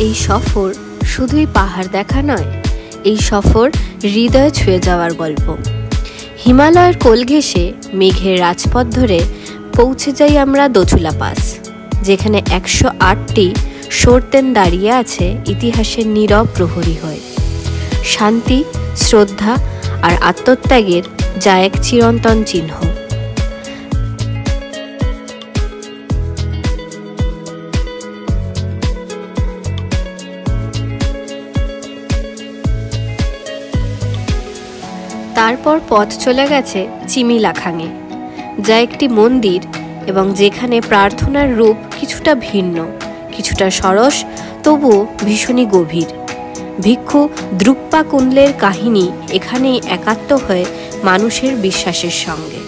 এই সফর শুধুই পাহাড় দেখা নয়, এই সফর হৃদয় ছুঁয়ে যাওয়ার গল্প। হিমালয়ের কোল ঘেঁষে মেঘের রাজপথ ধরে পৌঁছে যাই আমরা দোচুলা পাস, যেখানে 108টি সরতেন দাঁড়িয়ে আছে ইতিহাসের নীরব প্রহরী হয়ে। শান্তি, শ্রদ্ধা আর আত্মত্যাগের যা এক চিরন্তন চিহ্ন। তারপর পথ চলে গেছে চিমিলাখাঙে, যা একটি মন্দির এবং যেখানে প্রার্থনার রূপ কিছুটা ভিন্ন, কিছুটা সরস, তবুও ভীষণই গভীর। ভিক্ষু দ্রুকপা কুণ্ডলের কাহিনী এখানেই একাত্ম হয়ে মানুষের বিশ্বাসের সঙ্গে।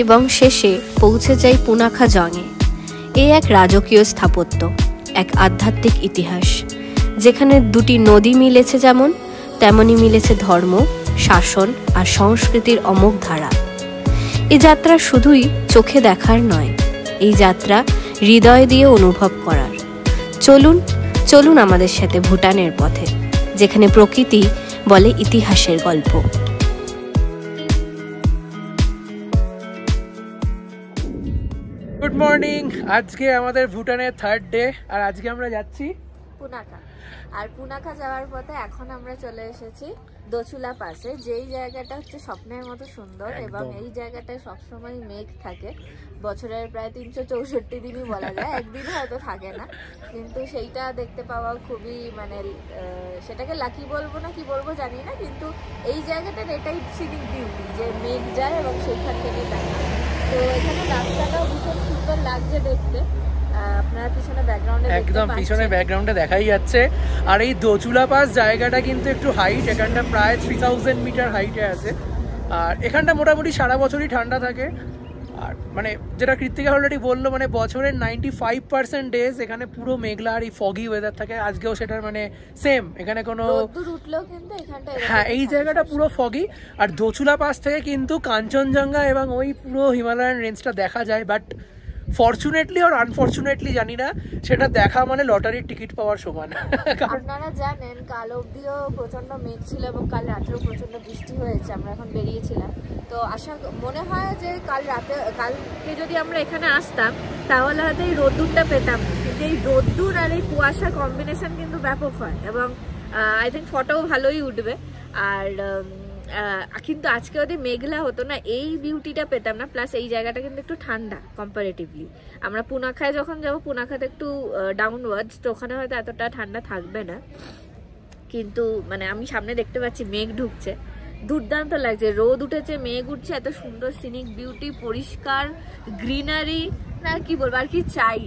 এবং শেষে পৌঁছে যাই পুনাখা জঙে। এ এক রাজকীয় স্থাপত্য, এক আধ্যাত্মিক ইতিহাস, যেখানে দুটি নদী মিলেছে যেমন, তেমনি মিলেছে ধর্ম, শাসন আর সংস্কৃতির অমোঘ ধারা। এই যাত্রা শুধুই চোখে দেখার নয়, এই যাত্রা হৃদয় দিয়ে অনুভব করার। চলুন চলুন আমাদের সাথে ভুটানের পথে, যেখানে প্রকৃতি বলে ইতিহাসের গল্প। Good morning. আজকে আমাদের ভুটানের 3rd ডে, আর আজকে আমরা যাচ্ছি পুনাখা। আর পুনাখা যাওয়ার পথে এখন আমরা চলে এসেছি দোচুলা পাসে, যেই জায়গাটা হচ্ছে স্বপ্নের মতো সুন্দর এবং এই জায়গাটায় সবসময় মেঘ থাকে। বছরের প্রায় 364 দিনই বলা যায়, একদিন হয়তো থাকে না, কিন্তু সেইটা দেখতে পাওয়া খুবই সেটাকে লাকি বলবো না কি বলবো জানি না, কিন্তু এই জায়গাটার এটাই সিনিক বিউটি যে মেঘ যায় এবং সেইখান থেকে দেখা। তো এখানে রাস্তাটাও ভীষণ সুন্দর লাগছে দেখতে। আপনার পিছনে ব্যাকগ্রাউন্ডে একদম পিছনে ব্যাকগ্রাউন্ডে দেখাই যাচ্ছে। আর এই দোচুলা পাস জায়গাটা কিন্তু একটু হাইট, এখানটা প্রায় 3000 মিটার হাইটে আছে। আর এখানটা মোটামুটি সারা বছরই ঠান্ডা থাকে। আর যেটা কৃত্তিকা অলরেডি বললো, বছরের 95% ডেজ এখানে পুরো মেঘলা আর এই ফগি ওয়েদার থাকে। আজকেও সেটার সেম, এখানে কোনো হ্যাঁ এই জায়গাটা পুরো ফগি। আর দোচুলা পাস থেকে কিন্তু কাঞ্চনজঙ্ঘা এবং ওই পুরো হিমালয়ান রেঞ্জটা দেখা যায়। বাট ফরচুনেটলি আর আনফরচুনেটলি জানি না, সেটা দেখা লটারির টিকিট পাওয়ার সমান। আপনারা জানেন কাল অবধিও প্রচন্ড মেঘ ছিল এবং কাল রাতেও প্রচন্ড বৃষ্টি হয়েছে। আমরা এখন বেরিয়েছিলাম, তো মনে হয় যে কালকে যদি আমরা এখানে আসতাম তাহলে হয়তো এই রোদ্দুরটা পেতাম, কিন্তু এই রোদ্দুর আর এই কুয়াশার কম্বিনেশন কিন্তু ব্যাপক হয় এবং আই থিঙ্ক ফটোও ভালোই উঠবে। আর কিন্তু আজকে যদি মেঘলা হতো না, এই বিউটিটা পেতাম না। প্লাস এই জায়গাটা কিন্তু একটু ঠান্ডা কম্পারেটিভলি। আমরা পুনাখায় যখন যাবো, পুনাখাতে একটু ডাউনওয়ার্ডস, তো ওখানে হয়তো এতটা ঠান্ডা থাকবে না। কিন্তু আমি সামনে দেখতে পাচ্ছি মেঘ ঢুকছে, দুর্দান্ত লাগছে। রোদ উঠেছে, মেঘ উঠছে, এত সুন্দর সিনিক বিউটি, পরিষ্কার গ্রিনারি, না কি বলবো, আর কি চাই,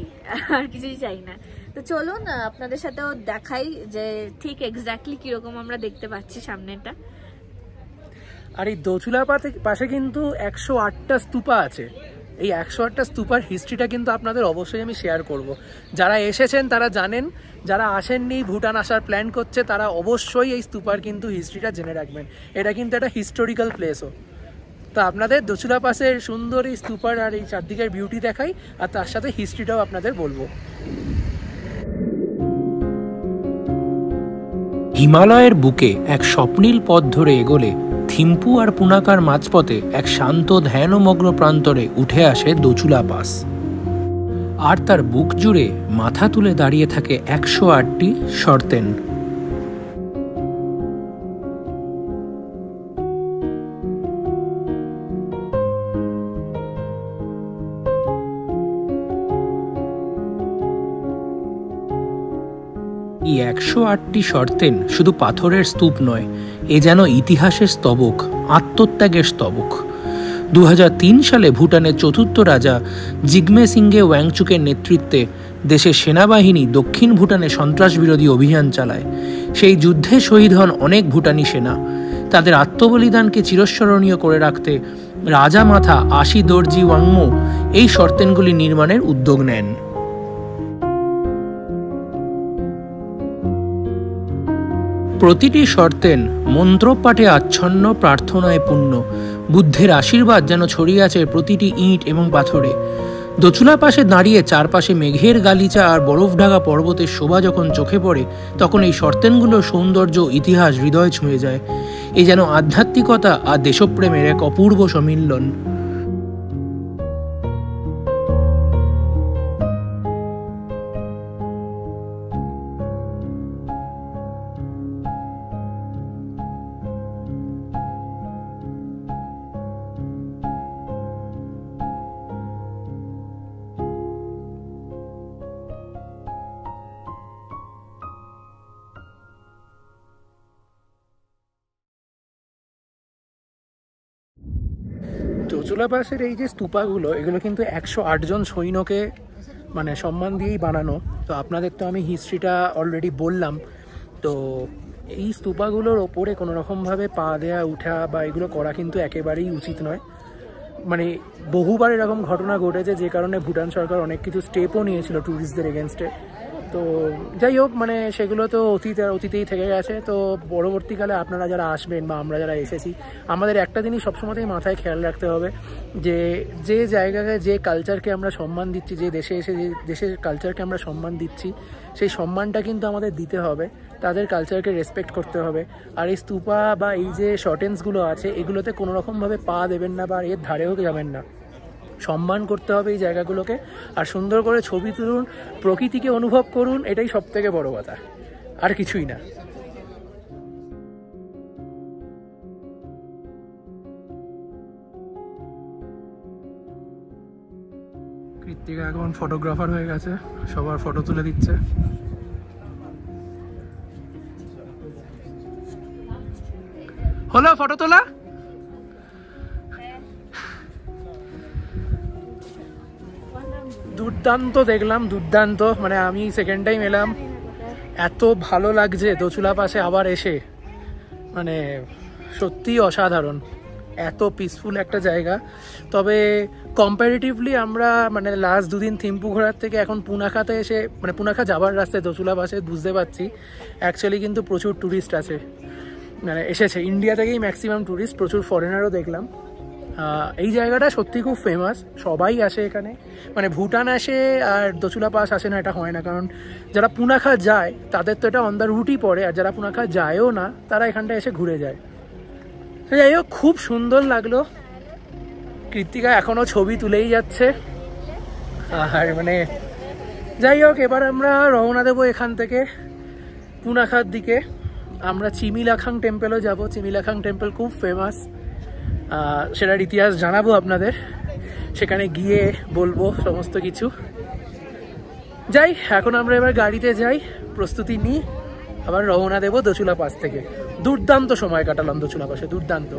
আর কিছুই চাই না। তো চলুন আপনাদের সাথেও দেখাই যে ঠিক এক্স্যাক্টলি কিরকম আমরা দেখতে পাচ্ছি সামনেটা। আর এই দোচুলা পাশে কিন্তু 108টা স্তূপা আছে। এই 108টা স্তূপার হিস্ট্রিটা কিন্তু আপনাদের অবশ্যই আমি শেয়ার করব। যারা এসেছেন তারা জানেন, যারা আসেননি, ভুটান আসার প্ল্যান করছে, তারা অবশ্যই এই স্তূপার কিন্তু হিস্ট্রিটা জেনে রাখবেন। এটা কিন্তু একটা হিস্টোরিক্যাল প্লেসও। তো আপনাদের দোচুলা পাশের সুন্দর এই স্তূপার আর এই চারদিকের বিউটি দেখাই, আর তার সাথে হিস্ট্রিটাও আপনাদের বলবো। হিমালয়ের বুকে এক স্বপ্নীল পথ ধরে এগোলে থিম্পু আর পুনাকার মাঝপথে এক শান্ত ধ্যানমগ্ন প্রান্তরে উঠে আসে দোচুলা পাস। আর তার বুক জুড়ে মাথা তুলে দাঁড়িয়ে থাকে 108টি সরতেন। এই 108টি সরতেন শুধু পাথরের স্তূপ নয়, এ যেন ইতিহাসের স্তবক, আত্মত্যাগের স্তবক। 2003 সালে ভুটানের 4র্থ রাজা জিগমে সিংহে ওয়াংচুকের নেতৃত্বে দেশের সেনাবাহিনী দক্ষিণ ভুটানে সন্ত্রাস বিরোধী অভিযান চালায়। সেই যুদ্ধে শহীদ হন অনেক ভুটানি সেনা। তাদের আত্মবলিদানকে চিরস্মরণীয় করে রাখতে রাজা মাথা আশি দর্জি ওয়াংমো এই সরতেনগুলি নির্মাণের উদ্যোগ নেন। প্রতিটি সরতেন মন্ত্রপাঠে আচ্ছন্ন, প্রার্থনায় পূর্ণ, বুদ্ধের আশীর্বাদ যেন ছড়িয়ে আছে প্রতিটি ইঁট এবং পাথরে। দোচুলা পাশে দাঁড়িয়ে চারপাশে মেঘের গালিচা আর বরফ ঢাকা পর্বতের শোভা যখন চোখে পড়ে, তখন এই শর্তেনগুলোর সৌন্দর্য ইতিহাস হৃদয় ছুঁয়ে যায়। এ যেন আধ্যাত্মিকতা আর দেশপ্রেমের এক অপূর্ব সম্মিলন। দোচুলা পাসের এই যে স্তূপাগুলো, এগুলো কিন্তু 108 জন সৈন্যকে মানে সম্মান দিয়েই বানানো। তো আপনাদের তো আমি হিস্ট্রিটা অলরেডি বললাম। তো এই স্তূপাগুলোর ওপরে কোনো রকমভাবে পা দেওয়া উঠা বা এগুলো করা কিন্তু একেবারেই উচিত নয়। মানে বহুবার এরকম ঘটনা ঘটেছে, যে কারণে ভুটান সরকার অনেক কিছু স্টেপও নিয়েছিল ট্যুরিস্টদের এগেনস্টে। তো যাই হোক, মানে সেগুলো তো অতীতেই থেকে গেছে। তো পরবর্তীকালে আপনারা যারা আসবেন বা আমরা যারা এসেছি, আমাদের একটা জিনিস সবসময়তেই মাথায় খেয়াল রাখতে হবে যে যে জায়গায় যে কালচারকে আমরা সম্মান দিচ্ছি, যে দেশে এসে যে দেশের কালচারকে আমরা সম্মান দিচ্ছি, সেই সম্মানটা কিন্তু আমাদের দিতে হবে, তাদের কালচারকে রেসপেক্ট করতে হবে। আর এই স্তূপা বা এই যে শর্টেন্সগুলো আছে, এগুলোতে কোনো রকমভাবে পা দেবেন না বা এর ধারেও যাবেন না। সম্মান করতে হবে এই জায়গাগুলোকে, আর সুন্দর করে ছবি তুলুন, প্রকৃতিকে অনুভব করুন, এটাই সব থেকে বড় কথা, আর কিছুই না। কৃত্তিকা এখন ফটোগ্রাফার হয়ে গেছে, সবার ফটো তুলে দিচ্ছে। হলো ফটো তোলা? দুর্দান্ত দেখলাম, দুর্দান্ত। মানে আমি সেকেন্ড টাইম এলাম, এত ভালো লাগছে দোচুলা পাশে আবার এসে, মানে সত্যিই অসাধারণ, এত পিসফুল একটা জায়গা। তবে কম্প্যারিটিভলি আমরা মানে লাস্ট দুদিন থিম্পু ঘোরার থেকে এখন পুনাখাতে এসে, মানে পুনাখা যাবার রাস্তায় দোচুলা পাশে বুঝতে পারছি অ্যাকচুয়ালি কিন্তু প্রচুর ট্যুরিস্ট আছে, মানে এসেছে ইন্ডিয়া থেকেই ম্যাক্সিমাম ট্যুরিস্ট, প্রচুর ফরেনারও দেখলাম। এই জায়গাটা সত্যি খুব ফেমাস, সবাই আসে এখানে। মানে ভুটান আসে আর দোচুলা পাস আসে না এটা হয় না, কারণ যারা পুনাখা যায় তাদের তো এটা অন দ্য রুটই পড়ে, আর যারা পুনাখা যায়ও না তারা এখানটা এসে ঘুরে যায়। তো যাই হোক, খুব সুন্দর লাগলো। কৃত্তিকা এখনও ছবি তুলেই যাচ্ছে। আর মানে যাই হোক, এবার আমরা রওনা দেবো এখান থেকে পুনাখার দিকে। আমরা চিমিলাখাং টেম্পেলও যাব। চিমিলাখাং টেম্পল খুব ফেমাস, সেটার ইতিহাস জানাবো আপনাদের, সেখানে গিয়ে বলবো সমস্ত কিছু। যাই, এখন আমরা এবার গাড়িতে যাই, প্রস্তুতি নিই, আবার রওনা দেবো দোচুলা পাস থেকে। দুর্দান্ত সময় কাটালাম দোচুলা পাসে, দুর্দান্ত।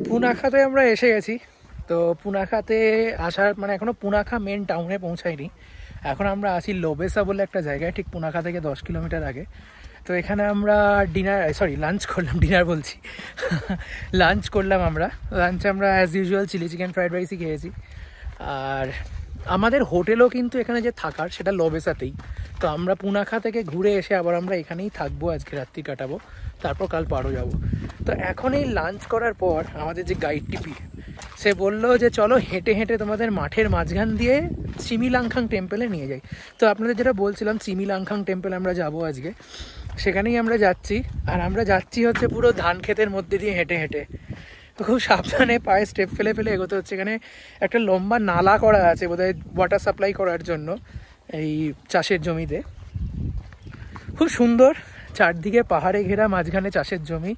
পুনাখাতে আমরা এসে গেছি। তো পুনাখাতে আসার মানে এখনও পুনাখা মেন টাউনে পৌঁছায়নি, এখন আমরা আছি লোবেসা বলে একটা জায়গায়, ঠিক পুনাখা থেকে 10 কিলোমিটার আগে। তো এখানে আমরা লাঞ্চ করলাম, ডিনার বলছি লাঞ্চ করলাম আমরা as usual chilli chicken fried রাইসই খেয়েছি। আর আমাদের হোটেলও কিন্তু এখানে যে থাকার সেটা লবেসাতেই। তো আমরা পুনাখা থেকে ঘুরে এসে আবার আমরা এখানেই থাকবো, আজকে রাত্রি কাটাবো, তারপর কাল পারো যাব। তো এখন এই লাঞ্চ করার পর আমাদের যে গাইড টিপি সে বললো যে চলো হেঁটে হেঁটে তোমাদের মাঠের মাঝখান দিয়ে চিমিলাংখাং টেম্পলে নিয়ে যাই। তো আপনাদের যেটা বলছিলাম চিমিলাংখাং টেম্পল আমরা যাব আজকে, সেখানেই আমরা যাচ্ছি। আর আমরা যাচ্ছি হচ্ছে পুরো ধান ক্ষেতের মধ্যে দিয়ে হেঁটে হেঁটে, খুব সাবধানে পায়ে স্টেপ ফেলে ফেলে এগোতে হচ্ছে। এখানে একটা লম্বা নালা করা আছে বোধহয় ওয়াটার সাপ্লাই করার জন্য এই চাষের জমিতে। খুব সুন্দর, চারদিকে পাহাড়ে ঘেরা, মাঝখানে চাষের জমি,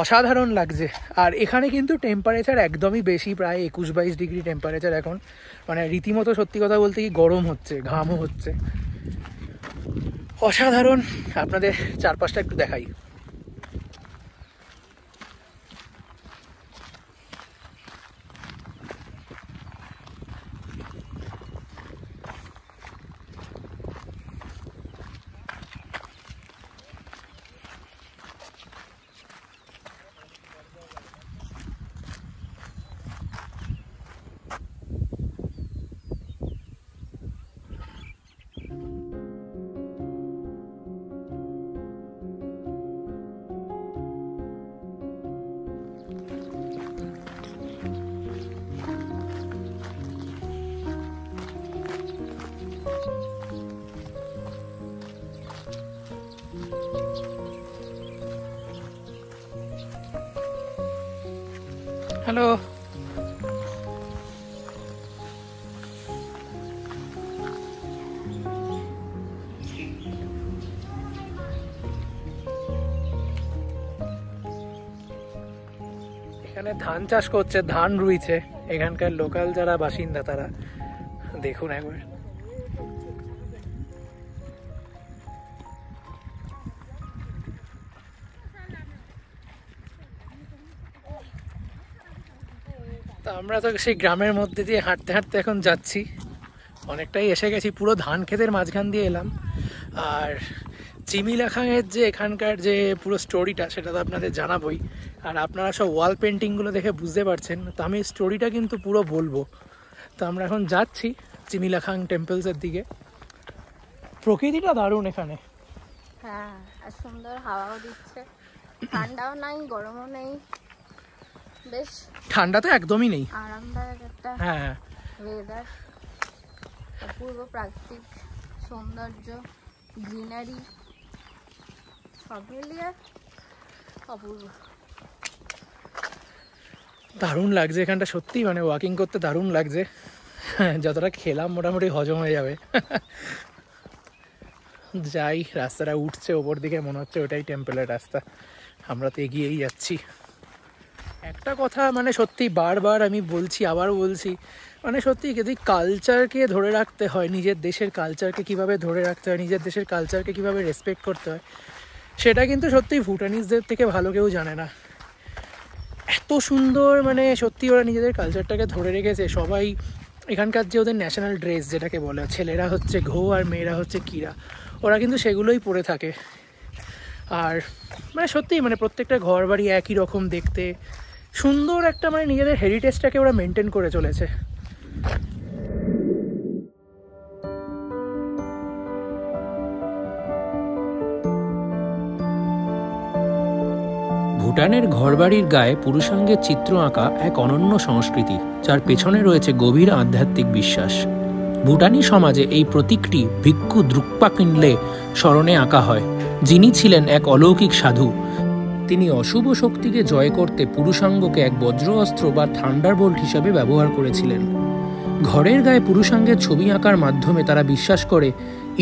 অসাধারণ লাগছে। আর এখানে কিন্তু টেম্পারেচার একদমই বেশি, প্রায় 21-22 ডিগ্রি টেম্পারেচার এখন, মানে রীতিমতো সত্যি কথা বলতে কি গরম হচ্ছে, ঘামও হচ্ছে, অসাধারণ। আপনাদের চারপাশটা একটু দেখাই। হ্যালো, এখানে ধান চাষ করছে, ধান রুইছে এখানকার লোকাল যারা বাসিন্দা তারা। দেখুন একবার, তা আমরা তো সেই গ্রামের মধ্যে দিয়ে হাঁটতে হাঁটতে এখন যাচ্ছি, অনেকটাই এসে গেছি, পুরো ধান ক্ষেতের মাঝখান দিয়ে এলাম। আর চিমিলাখাংয়ের যে এখানকার যে পুরো স্টোরিটা সেটা তো আপনাদের জানাবোই। আর আপনারা সব ওয়াল পেন্টিংগুলো দেখে বুঝতে পারছেন, তো আমি স্টোরিটা কিন্তু পুরো বলবো। তো আমরা এখন যাচ্ছি চিমিলাখাং টেম্পলসের দিকে। প্রকৃতিটা দারুণ এখানে, হ্যাঁ, আর সুন্দর হাওয়াও দিচ্ছে, ঠান্ডাও নাই গরমও নেই, বেশ ঠান্ডা তো একদমই নেই, আরামদায়ক একটা হ্যাঁ ওয়েদার, অপূর্ব প্রাকৃতিক সৌন্দর্য, গ্রিনারি, সব মিলিয়ে অপূর্ব। দারুণ লাগছে এখানটা সত্যি, মানে ওয়াকিং করতে দারুণ লাগছে। যতটা খেলাম মোটামুটি হজম হয়ে যাবে। যাই, রাস্তাটা উঠছে ওপর দিকে, মনে হচ্ছে ওটাই টেম্পলের রাস্তা, আমরা তো এগিয়েই যাচ্ছি। একটা কথা মানে সত্যি বারবার আমি বলছি, আবার বলছি, মানে সত্যি যদি কালচারকে ধরে রাখতে হয়, নিজের দেশের কালচারকে কিভাবে ধরে রাখতে হয়, নিজের দেশের কালচারকে কিভাবে রেসপেক্ট করতে হয়, সেটা কিন্তু সত্যি ভুটানিজদের থেকে ভালো কেউ জানে না। এত সুন্দর, মানে সত্যি ওরা নিজেদের কালচারটাকে ধরে রেখেছে। সবাই এখানকার যে ওদের ন্যাশনাল ড্রেস যেটাকে বলে, ছেলেরা হচ্ছে ঘো আর মেয়েরা হচ্ছে কিরা, ওরা কিন্তু সেগুলোই পরে থাকে। আর মানে সত্যি মানে প্রত্যেকটা ঘর বাড়ি একই রকম দেখতে, সুন্দর একটা মানে নিজেদের হেরিটেজটাকে ওরা মেনটেন করে চলেছে। ভুটানের ঘরবাড়ির গায়ে পুরুষাঙ্গের চিত্র আঁকা এক অনন্য সংস্কৃতি, যার পেছনে রয়েছে গভীর আধ্যাত্মিক বিশ্বাস। ভুটানি সমাজে এই প্রতীকটি ভিক্ষু দ্রুকপা কিনলে স্মরণে আঁকা হয়, যিনি ছিলেন এক অলৌকিক সাধু। তিনি অশুভ শক্তিকে জয় করতে পুরুষাঙ্গকে এক বজ্র অস্ত্র বা থান্ডারবোল্ট হিসাবে ব্যবহার করেছিলেন। ঘরের গায়ে পুরুষাঙ্গের ছবি আঁকার মাধ্যমে তারা বিশ্বাস করে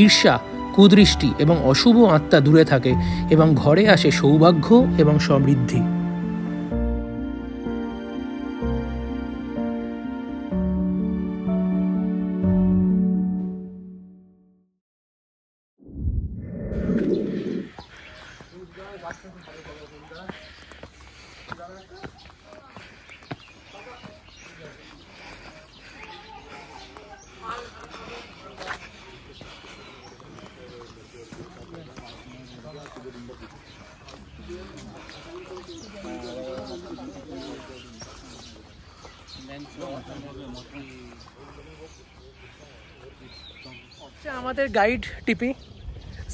ঈর্ষা, কুদৃষ্টি এবং অশুভ আত্মা দূরে থাকে এবং ঘরে আসে সৌভাগ্য এবং সমৃদ্ধি। আমাদের গাইড টিপি।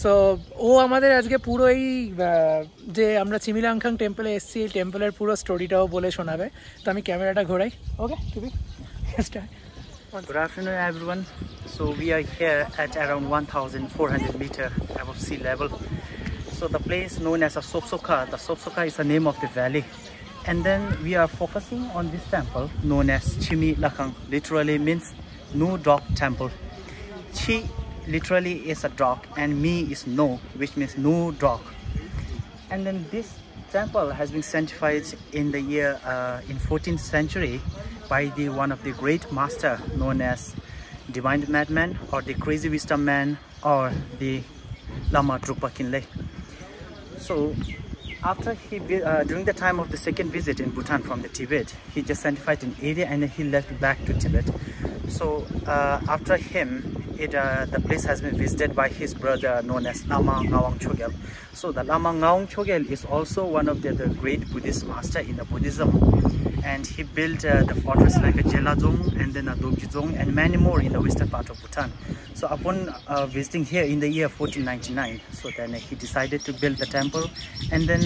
সো ও আমাদের আজকে পুরো এই যে আমরা চিমিলাংখাং টেম্পলে এসেছি এই টেম্পলের পুরো স্টোরিটাও বলে শোনাবে। তো আমি ক্যামেরাটা ঘোরাই। ওকে টিপি start. Good afternoon everyone. So we are here at around 1400 meter above sea level. So the place known as a Sopsoka, the Sopsoka is the name of the valley. And then we are focusing on this temple known as Chimi Lakhang, literally means no dog temple. Chi literally is a dog and Mi is no, which means no dog. And then this temple has been sanctified in the year in 14th century by one of the great master known as Divine Madman or the Crazy Wisdom Man or the Lama Drukpa Khinle. So after during the time of the second visit in Bhutan from the Tibet, he just sanctified an area and then he left back to Tibet. So after him, the place has been visited by his brother known as Lama Ngawang Chogyal. So the Lama Ngawang Chogyal is also one of the great Buddhist master in the Buddhism, and he built the fortress like a Jeladzong and then a Dobjizong and many more in the western part of Bhutan. So upon visiting here in the year 1499, so then he decided to build the temple, and then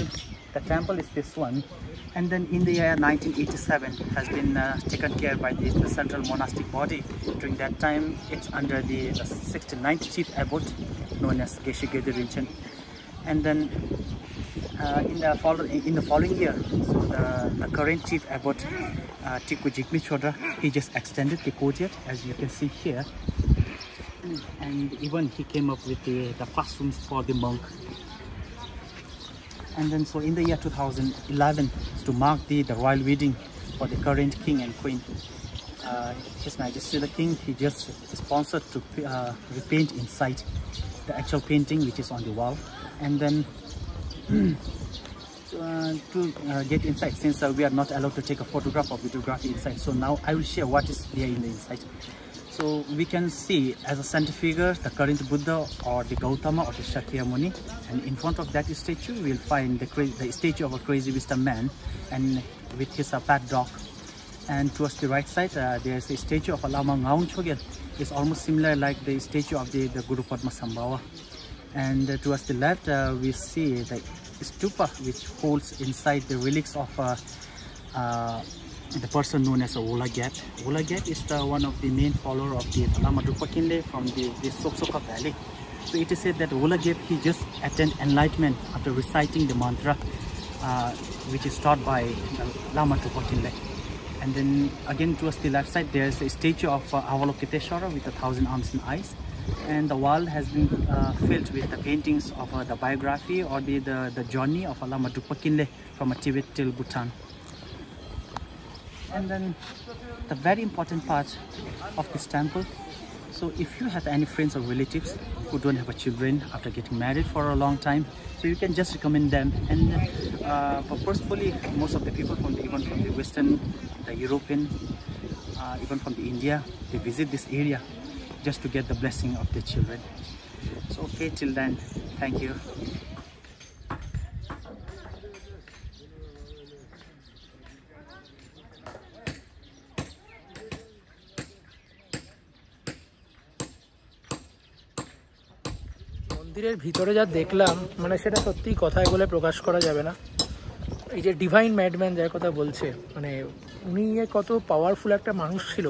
the temple is this one. And then in the year 1987 has been taken care by the central monastic body. During that time, it's under the 69th chief abbot known as Geshe Gede Rinchen. And then in the following year, so the current chief abbot Tiku Jigme Chodra, he just extended the courtyard as you can see here, and even he came up with the classrooms for the monk. And then so in the year 2011, to mark the royal wedding for the current king and queen, His Majesty the King, he just sponsored to repaint inside the actual painting which is on the wall. And then to get inside, since we are not allowed to take a photograph or videography inside, so now I will share what is there in the inside. So we can see as a center figure the current Buddha or the Gautama or the Shakyamuni, and in front of that statue we will find the statue of a Crazy Wisdom Man and with his pet dog. And towards the right side there is a statue of a Lama Ngawang Chogyal. It's almost similar like the statue of the Guru Padma Sambhava. And towards the left we see the stupa which holds inside the relics of the person known as Ola Gap. Ola Gap is one of the main follower of the Lama Drukpa Khinle from the Sopsoka valley. So it is said that Ola Gap, he just attained enlightenment after reciting the mantra which is taught by Lama Drukpa Khinle. And then again towards the left side there is a statue of Avalokiteshvara with 1,000 arms and eyes, and the wall has been filled with the paintings of the biography or the journey of Lama Drukpa Khinle from Tibet till Bhutan. And then the very important part of this temple, so if you have any friends or relatives who don't have children after getting married for a long time, so you can just recommend them. And purposefully most of the people even from the Western, the European, even from the India, they visit this area just to get the blessing of their children. So okay, till then, thank you. মন্দিরের ভিতরে যা দেখলাম মানে সেটা সত্যিই কথায় বলে প্রকাশ করা যাবে না। এই যে ডিভাইন ম্যাডম্যান যার কথা বলছে, মানে উনি কত পাওয়ারফুল একটা মানুষ ছিল,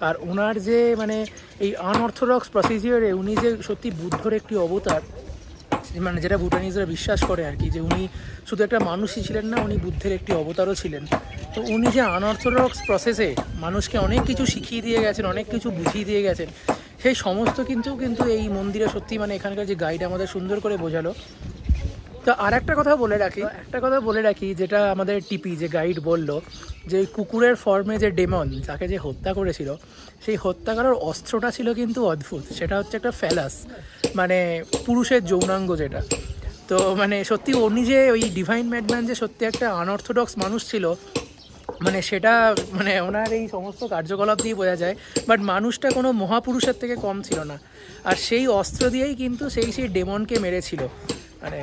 আর ওনার যে মানে এই আনঅর্থোডক্স প্রসিজিওরে উনি যে সত্যি বুদ্ধর একটি অবতার, মানে যেটা ভুটানিজরা বিশ্বাস করে আর কি, যে উনি শুধু একটা মানুষই ছিলেন না, উনি বুদ্ধের একটি অবতারও ছিলেন। তো উনি যে আনঅর্থোডক্স প্রসেসে মানুষকে অনেক কিছু শিখিয়ে দিয়ে গেছেন, অনেক কিছু বুঝিয়ে দিয়ে গেছেন, সেই সমস্ত কিন্তু এই মন্দিরে সত্যি মানে এখানকার যে গাইড আমাদের সুন্দর করে বোঝালো। তো আর একটা কথা বলে রাখি যেটা আমাদের টিপি যে গাইড বলল, যে কুকুরের ফর্মে যে ডেমন যাকে যে হত্যা করেছিল, সেই হত্যা করার অস্ত্রটা ছিল কিন্তু অদ্ভুত। সেটা হচ্ছে একটা ফ্যালাস, মানে পুরুষের যৌনাঙ্গ যেটা। তো মানে সত্যি উনি যে ওই ডিভাইন ম্যাডম্যান যে সত্যি একটা আনঅর্থোডক্স মানুষ ছিল, মানে সেটা মানে ওনার এই সমস্ত কার্যকলাপ দিয়ে বোঝা যায়। বাট মানুষটা কোনো মহাপুরুষের থেকে কম ছিল না, আর সেই অস্ত্র দিয়েই কিন্তু সেই ডেমনকে মেরেছিল। মানে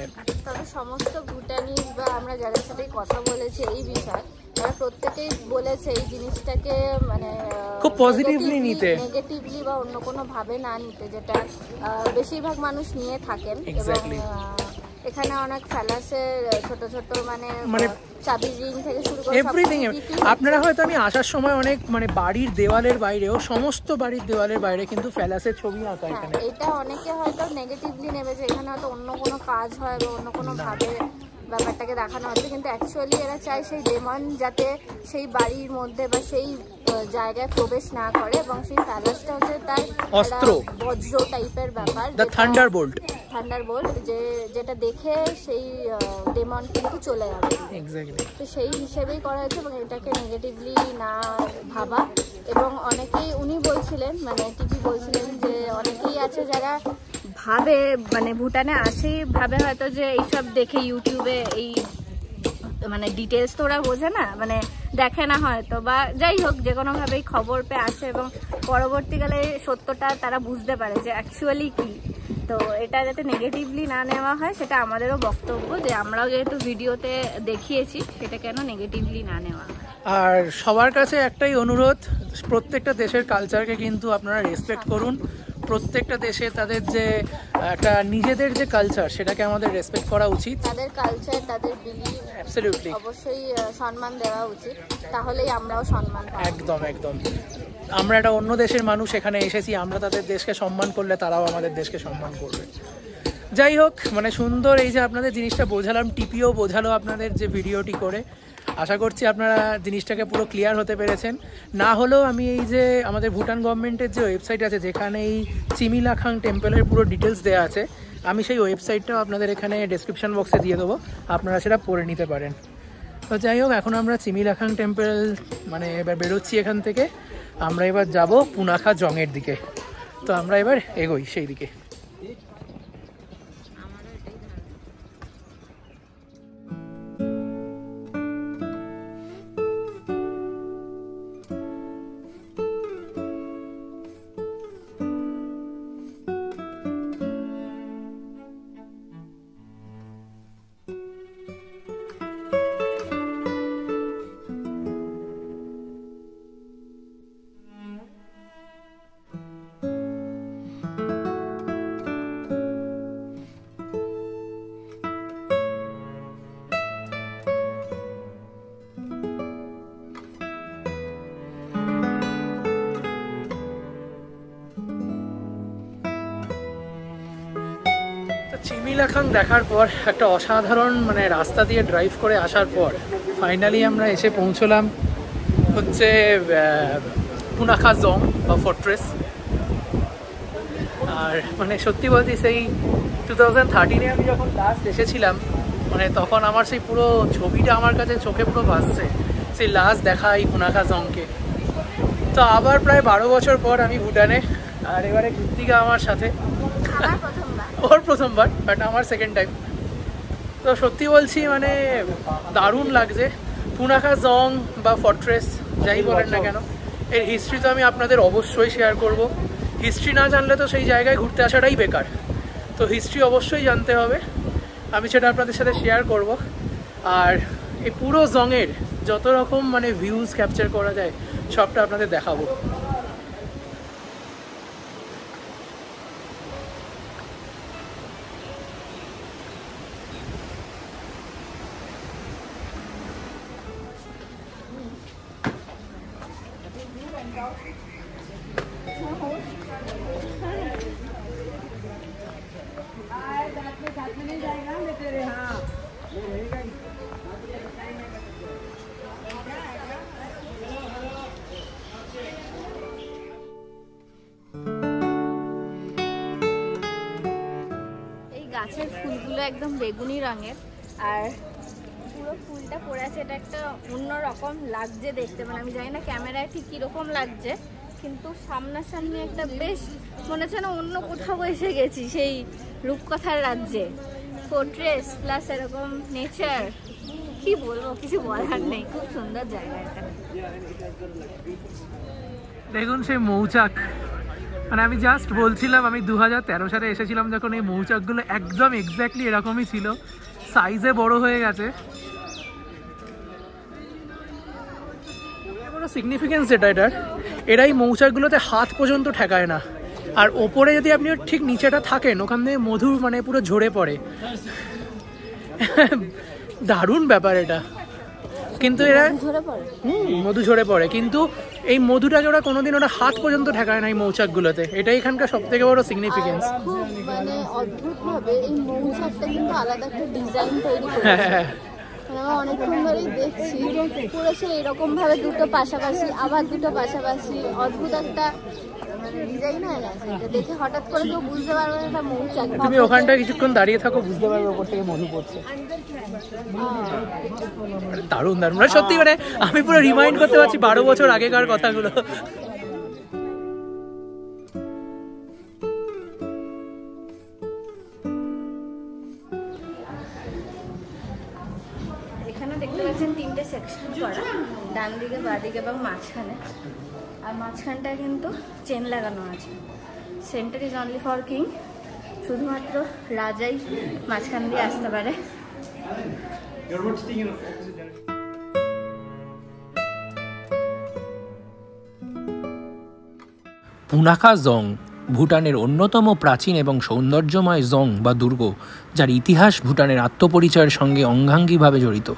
তবে সমস্ত ভুটানিজ বা আমরা যাদের সাথে কথা বলেছি এই বিষয়, ওরা প্রত্যেকেই বলেছে এই জিনিসটাকে মানে খুব পজিটিভলি নিতে, নেগেটিভলি বা অন্য কোনো ভাবে না নিতে, যেটা বেশিরভাগ মানুষ নিয়ে থাকেন। Exactly. এবং এখানে অনেক ফ্যালাসের ছোট ছোট মানে চাবি রিং থেকে শুরু করে এভরিথিং। আপনারা হয়তো আমি আসার সময় অনেক মানে বাড়ির দেওয়ালের বাইরেও, সমস্ত বাড়ির দেওয়ালের বাইরে কিন্তু ফ্যালাসের ছবি আঁকা এখানে। এটা অনেকে হয়তো নেগেটিভলি নেবে যে এখানে হয়তো অন্য কোনো কাজ হয় বা অন্য কোনো ভাবে ব্যাপারটাকে দেখানো হচ্ছে, কিন্তু অ্যাকচুয়ালি এরা চায় সেই ডেমন যাতে সেই বাড়ির মধ্যে বা সেই জায়গায় প্রবেশ না করে, এবং সেই ফ্যালাসটা হচ্ছে তার অস্ত্র, বজ্র টাইপের ব্যাপার, দ্য থান্ডারবোল্ট, যেটা দেখে সেই ডেমন কিন্তু চলে যাবে। এক্স্যাক্টলি। তো সেই হিসেবেই করা হয়েছে এবং এটাকে নেগেটিভলি না ভাবা। এবং অনেকেই উনি বলছিলেন, মানে টিপি বলছিলেন যে অনেকেই আছে যারা ভাবে মানে ভুটানে আসেই ভাবে হয়তো যে এইসব দেখে ইউটিউবে এই মানে ডিটেলস তো ওরা বোঝে না, মানে দেখে না হয়তো, বা যাই হোক যে কোনোভাবেই খবর পেয়ে আসে এবং পরবর্তীকালে সত্যটা তারা বুঝতে পারে যে অ্যাকচুয়ালি কি। তো এটা যাতে নেগেটিভলি না নেওয়া হয় সেটা আমাদেরও বক্তব্য, যে আমরাও যেহেতু ভিডিওতে দেখিয়েছি সেটা কেন নেগেটিভলি না নেওয়া হয়। আর সবার কাছে একটাই অনুরোধ, প্রত্যেকটা দেশের কালচারকে কিন্তু আপনারা রেসপেক্ট করুন। প্রত্যেকটা দেশে তাদের যে একটা নিজেদের যে কালচার সেটাকে আমাদের রেসপেক্ট করা উচিত। তাদের কালচার, তাদের বিলিভ অ্যাবসলিউটলি অবশ্যই সম্মান দেওয়া উচিত, তাহলেই আমরাও সম্মান পাবো। একদম একদম। আমরা একটা অন্য দেশের মানুষ এখানে এসেছি, আমরা তাদের দেশকে সম্মান করলে তারাও আমাদের দেশকে সম্মান করবে। যাই হোক, মানে সুন্দর এই যে আপনাদের জিনিসটা বোঝালাম, টিপিও বোঝালো আপনাদের যে ভিডিওটি করে। আশা করছি আপনারা জিনিসটাকে পুরো ক্লিয়ার হতে পেরেছেন। না হলেও আমি এই যে আমাদের ভুটান গভর্নমেন্টের যে ওয়েবসাইট আছে যেখানে এই চিমিলাখাং টেম্পলের পুরো ডিটেলস দেওয়া আছে, আমি সেই ওয়েবসাইটটাও আপনাদের এখানে ডেসক্রিপশন বক্সে দিয়ে দেবো, আপনারা সেটা পড়ে নিতে পারেন। তো যাই হোক, এখন আমরা চিমিলাখাং টেম্পল মানে এবার বেরোচ্ছি এখান থেকে। আমরা এবার যাব পুনাখা জংয়ের দিকে। তো আমরা এবার এগোই সেই দিকে। চিমিলাখাং দেখার পর, একটা অসাধারণ মানে রাস্তা দিয়ে ড্রাইভ করে আসার পর ফাইনালি আমরা এসে পৌঁছলাম হচ্ছে পুনাখা জং বা ফোর্ট্রেস। আর মানে সত্যি বলছি, সেই 2013-এ আমি যখন লাস্ট এসেছিলাম, মানে তখন আমার সেই পুরো ছবিটা আমার কাছে চোখে পুরো ভাসছে, সেই লাস্ট দেখা এই পুনাখা জংকে। তো আবার প্রায় 12 বছর পর আমি ভুটানে, আর এবারে কৃত্তিকা আমার সাথে, ওর প্রথমবার, বাট আমার সেকেন্ড টাইম। তো সত্যি বলছি মানে দারুণ লাগছে। পুনাখা জং বা ফর্ট্রেস যাই বলেন না কেন, এর হিস্ট্রি তো আমি আপনাদের অবশ্যই শেয়ার করব। হিস্ট্রি না জানলে তো সেই জায়গায় ঘুরতে আসাটাই বেকার। তো হিস্ট্রি অবশ্যই জানতে হবে, আমি সেটা আপনাদের সাথে শেয়ার করব। আর এই পুরো জংয়ের যত রকম মানে ভিউজ ক্যাপচার করা যায় সবটা আপনাদের দেখাবো। গাছের ফুলগুলো একদম বেগুনি রঙের, আর পুরো ফুলটা পড়ে আছে, এটা একটা অন্যরকম লাগছে দেখতে। মানে আমি জানি না ক্যামেরায় ঠিক কীরকম লাগছে, কিন্তু সামনাসামনি একটা বেশ মনে হচ্ছে না অন্য কোথাও এসে গেছি, সেই রূপকথার রাজ্যে। ফোর্ট্রেস প্লাস এরকম নেচার, কি বলবো, কিছু বলার নেই, খুব সুন্দর জায়গা এটা। দেখুন সেই মৌচাক, মানে আমি জাস্ট বলছিলাম, আমি 2013 সালে এসেছিলাম যখন এই মৌচাকগুলো একদম এক্স্যাক্টলি এরকমই ছিল, সাইজে বড় হয়ে গেছে। বড় সিগনিফিকেন্স যেটা এটার, এরা এই মৌচাকগুলোতে হাত পর্যন্ত ঠেকায় না, আর ওপরে যদি আপনি ঠিক নিচেটা থাকেন ওখান থেকে মধু মানে পুরো ঝরে পড়ে। দারুণ ব্যাপার এটা। কিন্তু এরা মধু ঝরে পড়ে, কিন্তু এই মধুটাকে ওরা কোনোদিন ওরা হাত পর্যন্ত ঠেকায় না এই মৌচাকগুলোতে। এটাই এখানকার সব থেকে বড় সিগনিফিকেন্স। খুব মানে অদ্ভুতভাবে এই মৌচাকটা কিন্তু আলাদা একটা ডিজাইন তৈরি করেছে। আমরা অনেকক্ষণ ধরেই দেখছি পুরো সে এরকম ভাবে দুটো পাশাপাশি আবার দুটো পাশাপাশি অদ্ভুত একটা ডিজাইন হয়ে গেছে। এটা দেখে হঠাৎ করে কেউ বুঝতে পারবে না এটা মৌচাক। তুমি ওখানটা কিছুক্ষণ দাঁড়িয়ে থাকো, বুঝতে পারবে ওপর থেকে মধু পড়ছে। দারুণ দারুণ, সত্যি মানে আমি পুরো রিমাইন্ড করতে পারছি 12 বছর আগেকার কথাগুলো। এখানে দেখতে পাচ্ছেন 3টে সেকশন করা, ডান দিকে বাঁ দিকে এবং মাঝখানে। আর মাঝখানটায় কিন্তু চেন লাগানো আছে। Centre is only for king, শুধুমাত্র রাজাই মাঝখান দিয়ে আসতে পারে। পুনাখা জং ভুটানের অন্যতম প্রাচীন এবং সৌন্দর্যময় জং বা দুর্গ, যার ইতিহাস ভুটানের আত্মপরিচয়ের সঙ্গে অঙ্গাঙ্গিভাবে জড়িত।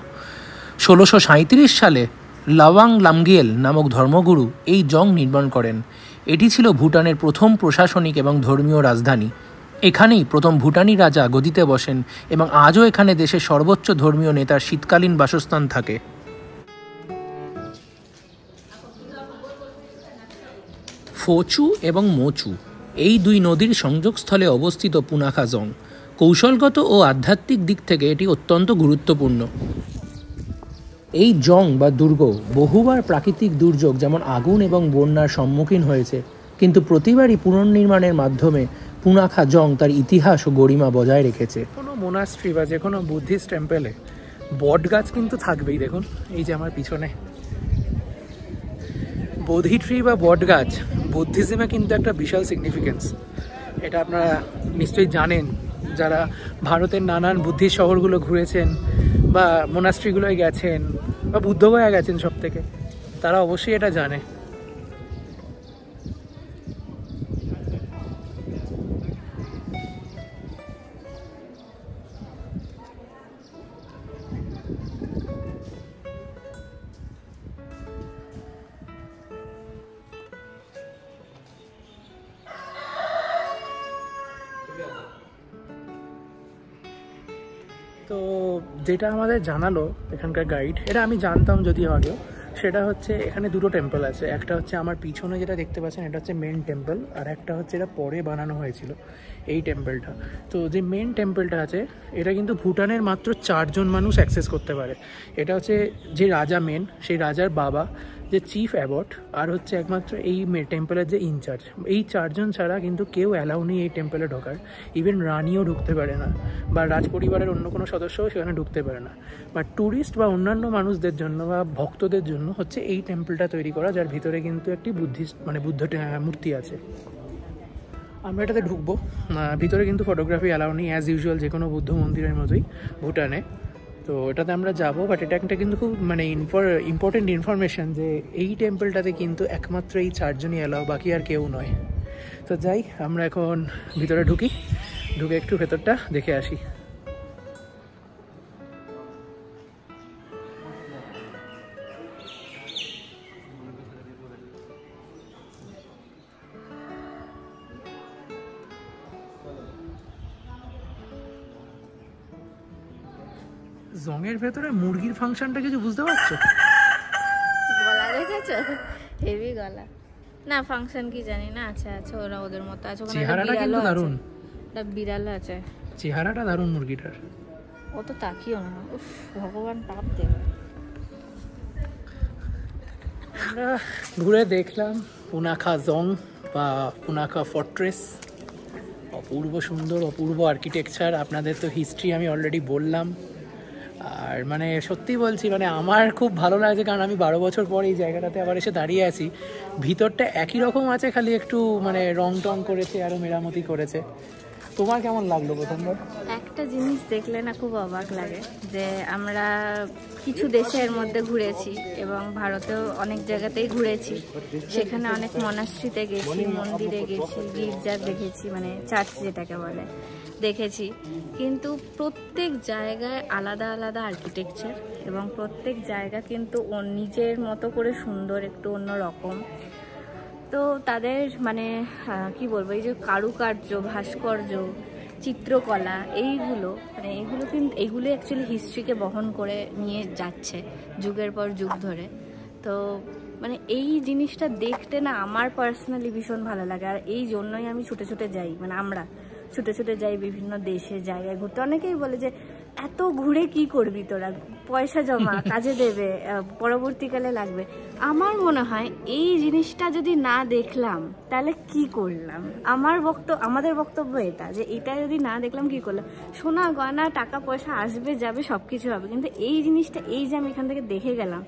1637 সালে লাওয়াং লামগিয়েল নামক ধর্মগুরু এই জং নির্মাণ করেন। এটি ছিল ভুটানের প্রথম প্রশাসনিক এবং ধর্মীয় রাজধানী। এখানেই প্রথম ভুটানি রাজা গদিতে বসেন এবং আজও এখানে দেশের সর্বোচ্চ ধর্মীয় নেতার শীতকালীন বাসস্থান থাকে। ফোচু এবং মোচু এই দুই নদীর সংযোগস্থলে অবস্থিত পুনাখা জং। কৌশলগত ও আধ্যাত্মিক দিক থেকে এটি অত্যন্ত গুরুত্বপূর্ণ। এই জং বা দুর্গ বহুবার প্রাকৃতিক দুর্যোগ যেমন আগুন এবং বন্যার সম্মুখীন হয়েছে, কিন্তু প্রতিবারই পুনর্নির্মাণের মাধ্যমে পুনাখা জং তার ইতিহাস ও গরিমা বজায় রেখেছে। কোনো মোনাস্ট্রি বা যে কোনো বুদ্ধিস্ট টেম্পেলে বট গাছ কিন্তু থাকবেই। দেখুন এই যে আমার পিছনে বোধি ট্রি বা বট গাছ বুদ্ধিজমে কিন্তু একটা বিশাল সিগনিফিকেন্স। এটা আপনারা নিশ্চয়ই জানেন, যারা ভারতের নানান বুদ্ধিস্ট শহরগুলো ঘুরেছেন বা মোনাস্ট্রিগুলোয় গেছেন বা বুদ্ধগয়া গেছেন সব থেকে, তারা অবশ্যই এটা জানে। তো যেটা আমাদের জানালো এখানকার গাইড, এটা আমি জানতাম যদিও আগেও, সেটা হচ্ছে এখানে দুটো টেম্পল আছে। একটা হচ্ছে আমার পিছনে যেটা দেখতে পাচ্ছেন, এটা হচ্ছে মেন টেম্পল, আর একটা হচ্ছে এটা পরে বানানো হয়েছিল এই টেম্পলটা। তো যে মেন টেম্পলটা আছে এটা কিন্তু ভুটানের মাত্র 4 জন মানুষ অ্যাক্সেস করতে পারে। এটা হচ্ছে যে রাজা মেন, সেই রাজার বাবা, যে চিফ অ্যাবট, আর হচ্ছে একমাত্র এই টেম্পলের যে ইনচার্জ। এই 4 জন ছাড়া কিন্তু কেউ অ্যালাউ নেই এই টেম্পলে ঢোকার। ইভেন রানীও ঢুকতে পারে না, বা রাজপরিবারের অন্য কোনো সদস্যও সেখানে ঢুকতে পারে না। বা ট্যুরিস্ট বা অন্যান্য মানুষদের জন্য বা ভক্তদের জন্য হচ্ছে এই টেম্পলটা তৈরি করা, যার ভিতরে কিন্তু একটি বুদ্ধিস্ট মানে বুদ্ধ মূর্তি আছে। আমরা এটাতে ঢুকবো। ভিতরে কিন্তু ফটোগ্রাফি অ্যালাউ নেই, অ্যাজ ইউজুয়াল যে কোনো বুদ্ধ মন্দিরের মতোই ভুটানে। তো এটাতে আমরা যাবো, বাট এটা একটা কিন্তু খুব মানে ইম্পর্টেন্ট ইনফরমেশান যে এই টেম্পলটাতে কিন্তু একমাত্র এই 4 জনই অ্যালাউ, বাকি আর কেউ নয়। তো যাই, আমরা এখন ভিতরে ঢুকে একটু ভেতরটা দেখে আসি। জংয়ের ভেতরে মুরগির ফাংশনটা কিছু বুঝতে পারছো? গলা দেখেছো? হেভি গলা। না ফাংশন কি জানি না, আছে আছে ওরা ওদের মতো আছে। ওখানে চেহারাটা কিন্তু দারুণ, একটা বিড়াল আছে, চেহারাটা দারুণ মুরগিটার। ও তো তাকিও না, উফ ভগবান পাপ দে। আমরা ঘুরে দেখলাম পুনাখা জং বা পুনাখা ফর্ট্রেস। অপূর্ব সুন্দর, অপূর্ব আর্কিটেকচার। আপনাদের তো হিস্ট্রি আমি অলরেডি বললাম। আর মানে সত্যি বলছি, মানে আমার খুব ভালো লাগছে, কারণ আমি 12 বছর পর এই জায়গাটাতে আবার এসে দাঁড়িয়ে আছি। ভিতরটা একই রকম আছে, খালি একটু মানে রং টং করেছে, আরও মেরামতি করেছে। তোমার কেমন লাগলো প্রথমবার? একটা জিনিস দেখলে না খুব অবাক লাগে যে আমরা কিছু দেশের মধ্যে ঘুরেছি এবং ভারতেও অনেক জায়গাতেই ঘুরেছি, সেখানে অনেক মনাস্ট্রিতে গেছি, মন্দিরে গেছি, গির্জা দেখেছি, মানে চার্চ যেটাকে বলে দেখেছি, কিন্তু প্রত্যেক জায়গায় আলাদা আলাদা আর্কিটেকচার এবং প্রত্যেক জায়গা কিন্তু নিজের মতো করে সুন্দর, একটু অন্য রকম। তো তাদের মানে কি বলবো, এই যে কারুকার্য, ভাস্কর্য, চিত্রকলা, এইগুলো মানে এগুলো অ্যাকচুয়ালি হিস্ট্রিকে বহন করে নিয়ে যাচ্ছে যুগের পর যুগ ধরে। তো মানে এই জিনিসটা দেখতে না আমার পার্সোনালি ভীষণ ভালো লাগে, আর এই জন্যই আমি ছুটে ছুটে যাই, মানে আমরা ছুটে ছুটে যাই বিভিন্ন দেশে জায়গায় ঘুরতে। অনেকেই বলে যে এত ঘুরে কি করবি তোরা, পয়সা জমা, কাজে দেবে, পরবর্তীকালে লাগবে। আমার মনে হয় এই জিনিসটা যদি না দেখলাম তাহলে কি করলাম। আমাদের বক্তব্য এটা, যে এটা যদি না দেখলাম কি করলাম। সোনা গয়না টাকা পয়সা আসবে যাবে, সব কিছু হবে, কিন্তু এই জিনিসটা, এই যে আমি এখান থেকে দেখে গেলাম,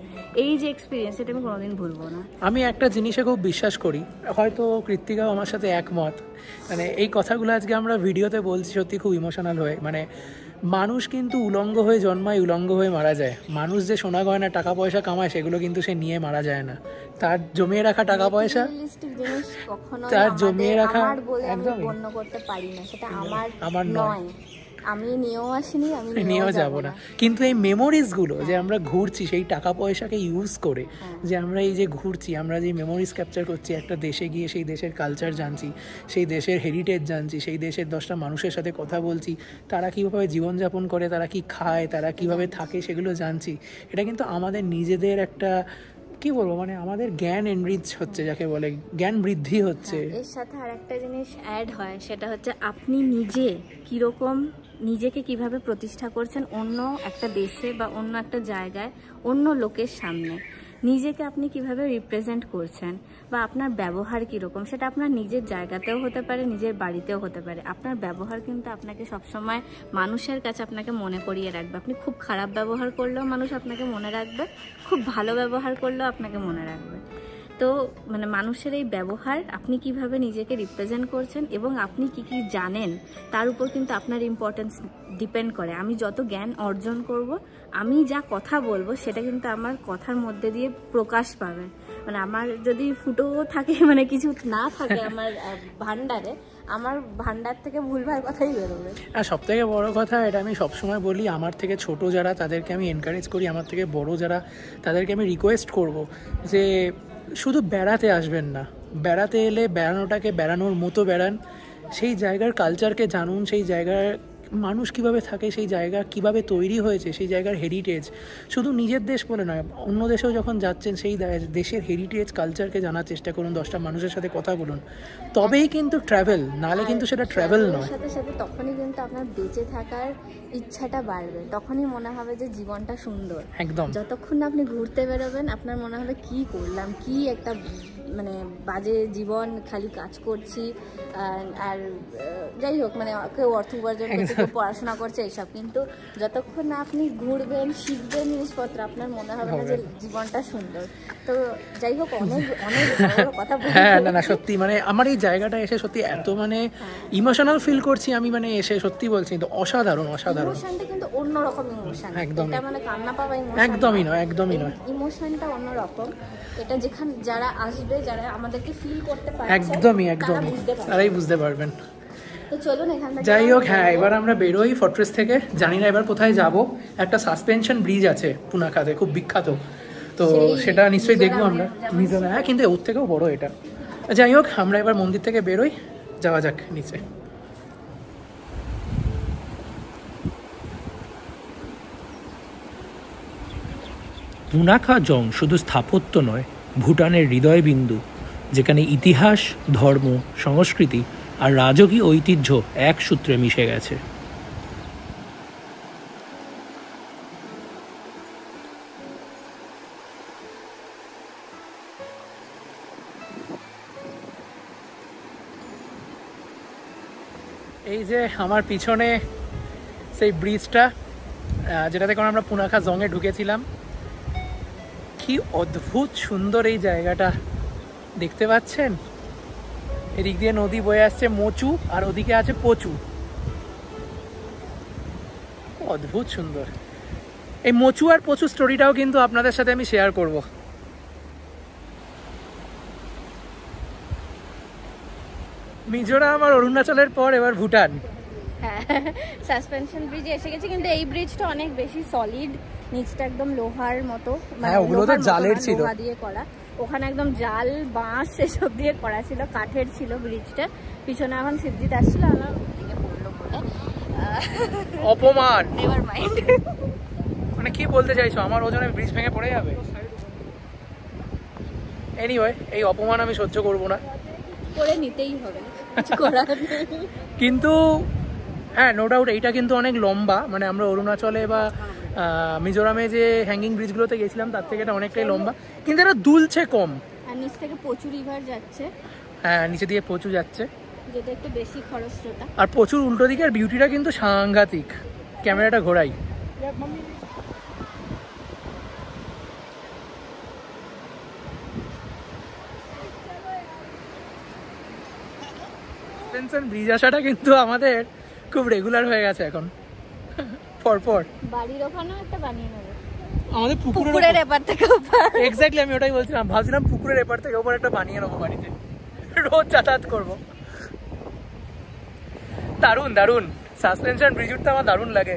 এই যে এক্সপিরিয়েন্স, এটা আমি কোনোদিন ভুলবো না। আমি একটা জিনিসে খুব বিশ্বাস করি, হয়তো কৃত্তিকাও আমার সাথে একমত, মানে এই কথাগুলো আজকে আমরা ভিডিওতে বলছি সত্যি খুব ইমোশনাল হয়ে। মানে মানুষ কিন্তু উলঙ্গ হয়ে জন্মায়, উলঙ্গ হয়ে মারা যায়। মানুষ যে সোনা গয়না টাকা পয়সা কামায় সেগুলো কিন্তু সে নিয়ে মারা যায় না। তার জমিয়ে রাখা টাকা পয়সা, তার জমিয়ে রাখা একদম গণ্য করতে পারি না, সেটা আমার নয়, আমি নিয়েও আসিনি, আমি নিয়েও যাব না। কিন্তু এই মেমোরিজগুলো যে আমরা ঘুরছি সেই টাকা পয়সাকে ইউজ করে, যে আমরা এই যে ঘুরছি, আমরা যে মেমোরিজ ক্যাপচার করছি, একটা দেশে গিয়ে সেই দেশের কালচার জানছি, সেই দেশের হেরিটেজ জানছি, সেই দেশের 10টা মানুষের সাথে কথা বলছি, তারা কীভাবে জীবনযাপন করে, তারা কি খায়, তারা কিভাবে থাকে, সেগুলো জানছি। এটা কিন্তু আমাদের নিজেদের একটা কি বলবো, মানে আমাদের জ্ঞান এনরিচ হচ্ছে, যাকে বলে জ্ঞান বৃদ্ধি হচ্ছে। এর সাথে আর একটা জিনিস অ্যাড হয়, সেটা হচ্ছে আপনি নিজে কীরকম, নিজেকে কিভাবে প্রতিষ্ঠা করছেন অন্য একটা দেশে বা অন্য একটা জায়গায়, অন্য লোকের সামনে নিজেকে আপনি কিভাবে রিপ্রেজেন্ট করছেন, বা আপনার ব্যবহার কীরকম, সেটা আপনার নিজের জায়গাতেও হতে পারে, নিজের বাড়িতেও হতে পারে। আপনার ব্যবহার কিন্তু আপনাকে সবসময় মানুষের কাছে আপনাকে মনে করিয়ে রাখবে। আপনি খুব খারাপ ব্যবহার করলেও মানুষ আপনাকে মনে রাখবে, খুব ভালো ব্যবহার করলেও আপনাকে মনে রাখবে। তো মানে মানুষের এই ব্যবহার, আপনি কিভাবে নিজেকে রিপ্রেজেন্ট করছেন এবং আপনি কি কি জানেন, তার উপর কিন্তু আপনার ইম্পর্টেন্স ডিপেন্ড করে। আমি যত জ্ঞান অর্জন করব, আমি যা কথা বলবো, সেটা কিন্তু আমার কথার মধ্যে দিয়ে প্রকাশ পাবে। মানে আমার যদি ফুটো থাকে, মানে কিছু না থাকে আমার ভান্ডারে, আমার ভান্ডার থেকে ভুলভাল কথাই বেরোবে। আর সব থেকে বড়ো কথা, এটা আমি সবসময় বলি, আমার থেকে ছোট যারা তাদেরকে আমি এনকারেজ করি, আমার থেকে বড় যারা তাদেরকে আমি রিকোয়েস্ট করব যে শুধু বেড়াতে আসবেন না, বেড়াতে এলে বেড়ানোটাকে বেড়ানোর মতো বেড়ান, সেই জায়গার কালচারকে জানুন, সেই জায়গার মানুষ কিভাবে থাকে, সেই জায়গা কিভাবে তৈরি হয়েছে, সেই জায়গার হেরিটেজ, শুধু নিজের দেশ বলে নয়, অন্য দেশেও যখন যাচ্ছেন সেই দেশের হেরিটেজ কালচারকে জানার চেষ্টা করুন, 10টা মানুষের সাথে কথা বলুন, তবেই কিন্তু ট্রাভেল, নাহলে কিন্তু সেটা ট্রাভেল নয়। সাথে সাথে তখনই কিন্তু আপনার বেঁচে থাকার ইচ্ছাটা বাড়বে, তখনই মনে হবে যে জীবনটা সুন্দর। একদম, যতক্ষণ না আপনি ঘুরতে বেরোবেন, আপনার মনে হবে কি করলাম, কি একটা মানে বাজে জীবন, খালি কাজ করছি, আর যাই হোক, মানে কেউ অর্থ উপার্জন করছে, কেউ পড়াশোনা করছে, এইসব। কিন্তু যতক্ষণ না আপনি ঘুরবেন, শিখবেন জিনিসপত্র, আপনার মনে হবে না যে জীবনটা সুন্দর। তো যাই হোক, অনেক অনেক কথা বলতে। হ্যাঁ, না সত্যি, মানে আমার এই জায়গাটা এসে সত্যি এত মানে ইমোশনাল ফিল করছি আমি, মানে এসে সত্যি বলছি, তো অসাধারণ অসাধারণ। ইমোশনটা কিন্তু অন্যরকম ইমোশন, একদম, এটা মানে কান্না পাওয়া ইমোশন একদমই নয়, একদমই নয়, ইমোশনটা অন্যরকম। এটা যেখানে যারা আসবে, যারা আমাদেরকে ফিল করতে পারছে, একদমই একদমই তারাই বুঝতে পারবেন। তো চলুন এখান থেকে যাই হোক, হ্যাঁ, এবার আমরা বেরোই ফর্ট্রেস থেকে। জানি না এবার কোথায় যাব, একটা সাসপেনশন ব্রিজ আছে পুনাখাতে, খুব বিখ্যাত, তো সেটা নিশ্চয়ই দেখবো আমরা। হ্যাঁ, কিন্তু ওর থেকেও বড় এটা। যাই হোক, আমরা এবার মন্দির থেকে বেরোই, যাওয়া যাক নিচে। পুনাখা জং শুধু স্থাপত্য নয়, ভুটানের হৃদয়বিন্দু, যেখানে ইতিহাস, ধর্ম, সংস্কৃতি আর রাজকীয় ঐতিহ্য এক সূত্রে মিশে গেছে। এই যে আমার পিছনে সেই ব্রিজটা, যেটাতে করে আমরা পুনাখা জংয়ে ঢুকেছিলাম, কি অদ্ভুত সুন্দর এই জায়গাটা, দেখতে পাচ্ছেন? এদিক দিয়ে নদী বয়ে আসছে মোচু, আর ওদিকে আছে পচু। অদ্ভুত সুন্দর। এই মোচু আর পচু স্টোরিটাও কিন্তু আপনাদের সাথে আমি শেয়ার করব। মিজোরাম আর অরুণাচলের পর এবার ভুটান। হ্যাঁ, সাসপেনশন ব্রিজে এসে গেছি, কিন্তু এই ব্রিজটা অনেক বেশি সলিড, নিচটা একদম লোহার মতো, হ্যাঁ ওগুলো তো জালের ছিল, লোহা দিয়ে করা। ওখানে একদম জাল বাঁশ এসব দিয়ে করা ছিল, কাঠের ছিল ব্রিজটা। পিছনে এখন সিদ্ধিত আসছিল, আমার ভেঙে পড়লো বলে অপমান। Never mind. মানে কি বলতে চাইছো, আমার ওজনে ব্রিজ ভেঙে পড়ে যাবে? এনিওয়ে, এই অপমান আমি সহ্য করব না, করে নিতেই হবে, কিছু করার নেই। কিন্তু হ্যাঁ নো ডাউট এইটা কিন্তু অনেক লম্বা, মানে আমরা অরুণাচলে বা মিজোরামে যে হ্যাঙ্গিং ব্রিজগুলোতে গেছিলাম তার থেকে এটা অনেকটাই লম্বা, কিন্তু এটা দুলছে কম। আর নিচ থেকে প্রচুর রিভার যাচ্ছে, হ্যাঁ নিচে দিয়ে প্রচুর যাচ্ছে, যেটা একটু বেশি খরস্রোতা। আর প্রচুর উল্টো দিকের বিউটিটা কিন্তু সাংঘাতিক। ক্যামেরাটা ঘোরাই। ব্রিজ আসাটা কিন্তু আমাদের খুব রেগুলার হয়ে গেছে এখন, পরপর। বাড়ির ওখানেও একটা বানিয়ে নেবো, আমাদের পুকুরের এপার থেকে ওপার। এক্স্যাক্টলি, আমি ওটাই বলছিলাম, ভাবছিলাম পুকুরের এপার থেকে ওপার একটা বানিয়ে নেবো বাড়িতে, রোজ যাতায়াত করবো। দারুণ দারুণ, সাসপেনশন ব্রিজটা আমার দারুণ লাগে।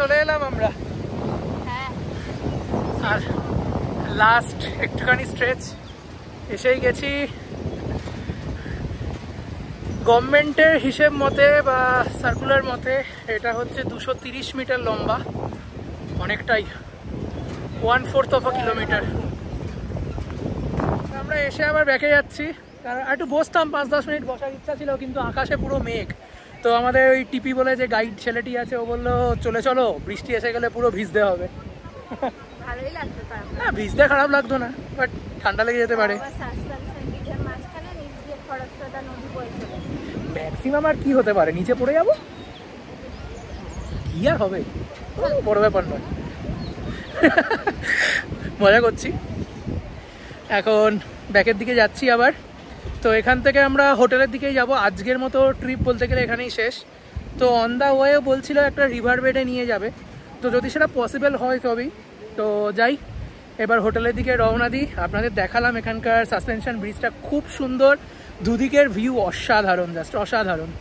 চলে এলাম আমরা, হ্যাঁ আর লাস্ট একটুখানি স্ট্রেচ এসেই গেছি। গভর্নমেন্টের হিসেব মতে বা সার্কুলার মতে এটা হচ্ছে 230 মিটার লম্বা, অনেকটাই, 1/4 কিলোমিটার। আমরা এসে আবার ব্যাকে যাচ্ছি, কারণ একটু বসতাম 5-10 মিনিট বসার ইচ্ছা ছিল, কিন্তু আকাশে পুরো মেঘ। তো আমাদের ওই টিপি বলে যে গাইড ছেলেটি আছে, ও বললো চলে চলো, বৃষ্টি এসে গেলে পুরো ভিজতে হবে। ভালোই লাগতো, না ভিজতে খারাপ লাগতো না, বাট ঠান্ডা লেগে যেতে পারে। ম্যাক্সিমাম আর কি হতে পারে, নিচে পড়ে যাবো, কি আর হবে, বড় ব্যাপার নয়। মজা করছি। এখন ব্যাকের দিকে যাচ্ছি আবার। তো এখান থেকে আমরা হোটেলের দিকেই যাব। আজকের মতো ট্রিপ বলতে গেলে এখানেই শেষ। তো অন দ্য ওয়ে বলছিল একটা রিভার বেডে নিয়ে যাবে, তো যদি সেটা পসিবল হয় তবেই। তো যাই, এবার হোটেলের দিকে রওনা দিই। আপনাদের দেখালাম এখানকার সাসপেনশন ব্রিজটা খুব সুন্দর, দুদিকের ভিউ অসাধারণ, জাস্ট অসাধারণ।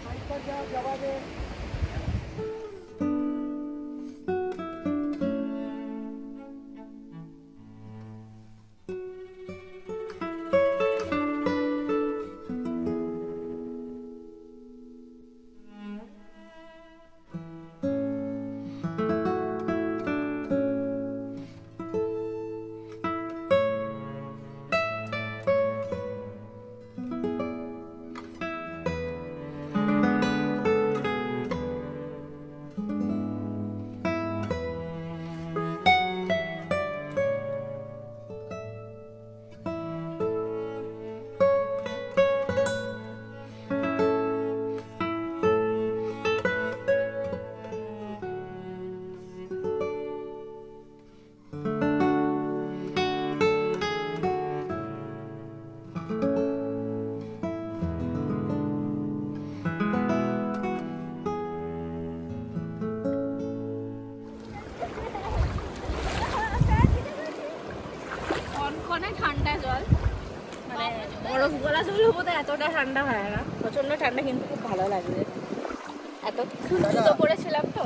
ঠান্ডা জল, মানে বরফ গলা জল বোধহয় এতটা ঠান্ডা হয় না, প্রচন্ড ঠান্ডা, কিন্তু খুব ভালো লাগছে। এত জুতো পরেছিলাম তো।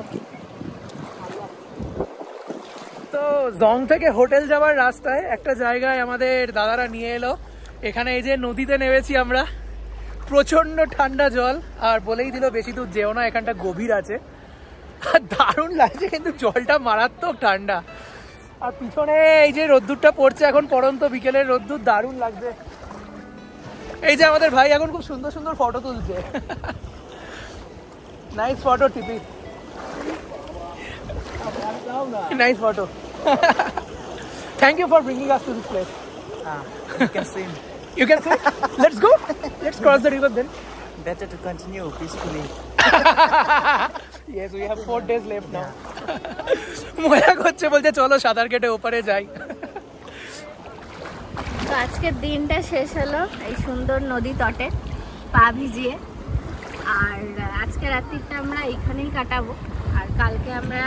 তো জং থেকে হোটেল যাওয়ার রাস্তায় একটা জায়গায় আমাদের দাদারা নিয়ে এলো। এখানে এই যে নদীতে নেমেছি আমরা, প্রচন্ড ঠান্ডা জল, আর বলেই দিল বেশি দূর যেও না, এখানটা গভীর আছে। দারুণ লাগছে, কিন্তু জলটা মারাত্মক ঠান্ডা। আর পিছনে এই যে রোদ্দুরটা পড়ছে এখন, পড়ন্ত বিকেলের রোদ্দুর, দারুণ লাগছে। এই যে আমাদের ভাই এখন খুব সুন্দর সুন্দর ফটো তুলছে। নাইস ফটো টিপি, nice photo. Thank you for bringing us to this place. You can swim. You can swim? Let's go. Let's cross the river then. Better to continue peacefully. Yes, we have 4 days left now. মজা করছে, বলছে চলো সাঁতার কেটে ওপারে যাই। তো আজকের দিনটা শেষ হলো এই সুন্দর নদী তটে পা ভিজিয়ে। আর আজকে রাত্রিটা আমরা এইখানেই কাটাবো, আর কালকে আমরা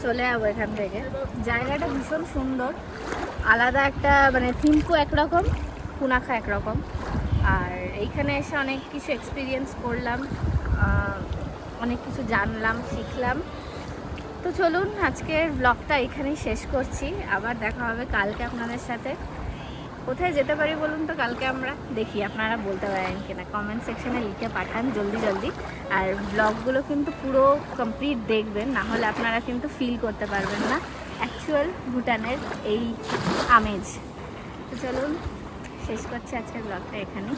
চলে যাবো এখান থেকে। জায়গাটা ভীষণ সুন্দর, আলাদা একটা মানে থিম্পু একরকম, পুনাখা একরকম। আর এইখানে এসে অনেক কিছু এক্সপিরিয়েন্স করলাম, অনেক কিছু জানলাম, শিখলাম। তো চলুন আজকের ব্লগটা এখানেই শেষ করছি, আবার দেখা হবে কালকে আপনাদের সাথে। কোথায় যেতে পারি বলুন তো কালকে আমরা, দেখি আপনারা বলতে পারেন কিনা, কমেন্ট সেকশনে লিখে পাঠান জলদি জলদি। আর ব্লগগুলো কিন্তু পুরো কমপ্লিট দেখবেন, না হলে আপনারা কিন্তু ফিল করতে পারবেন না অ্যাকচুয়াল ভুটানের এই আমেজ। তো চলুন শেষ করছি আজকের ব্লগটা এখানে।